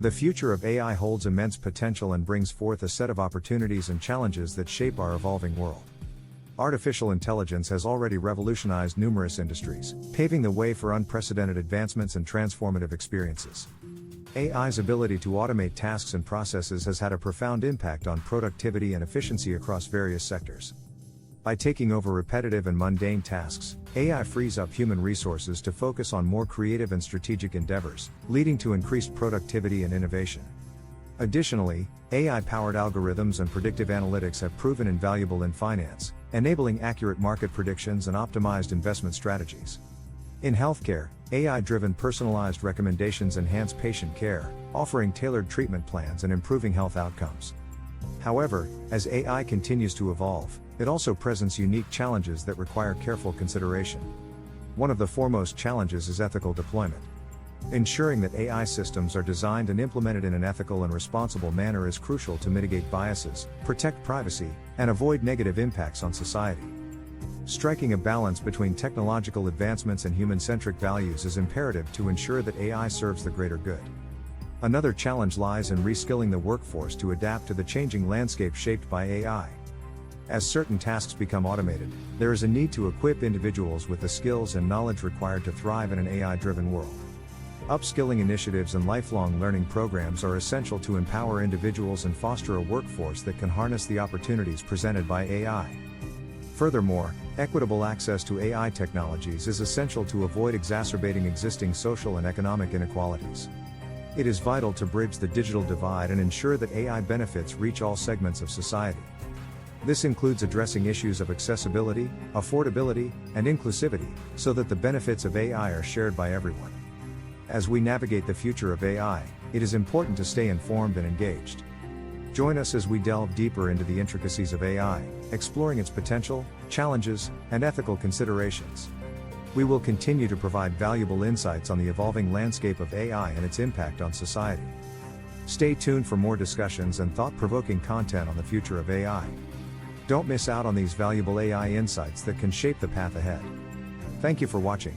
The future of AI holds immense potential and brings forth a set of opportunities and challenges that shape our evolving world. Artificial intelligence has already revolutionized numerous industries, paving the way for unprecedented advancements and transformative experiences. AI's ability to automate tasks and processes has had a profound impact on productivity and efficiency across various sectors. By taking over repetitive and mundane tasks, AI frees up human resources to focus on more creative and strategic endeavors, leading to increased productivity and innovation. Additionally, AI-powered algorithms and predictive analytics have proven invaluable in finance, enabling accurate market predictions and optimized investment strategies. In healthcare, AI-driven personalized recommendations enhance patient care, offering tailored treatment plans and improving health outcomes. However, as AI continues to evolve, it also presents unique challenges that require careful consideration. One of the foremost challenges is ethical deployment. Ensuring that AI systems are designed and implemented in an ethical and responsible manner is crucial to mitigate biases, protect privacy, and avoid negative impacts on society. Striking a balance between technological advancements and human-centric values is imperative to ensure that AI serves the greater good. Another challenge lies in reskilling the workforce to adapt to the changing landscape shaped by AI. As certain tasks become automated, there is a need to equip individuals with the skills and knowledge required to thrive in an AI-driven world. Upskilling initiatives and lifelong learning programs are essential to empower individuals and foster a workforce that can harness the opportunities presented by AI. Furthermore, equitable access to AI technologies is essential to avoid exacerbating existing social and economic inequalities. It is vital to bridge the digital divide and ensure that AI benefits reach all segments of society. This includes addressing issues of accessibility, affordability, and inclusivity, so that the benefits of AI are shared by everyone. As we navigate the future of AI, it is important to stay informed and engaged. Join us as we delve deeper into the intricacies of AI, exploring its potential, challenges, and ethical considerations. We will continue to provide valuable insights on the evolving landscape of AI and its impact on society. Stay tuned for more discussions and thought-provoking content on the future of AI. Don't miss out on these valuable AI insights that can shape the path ahead. Thank you for watching.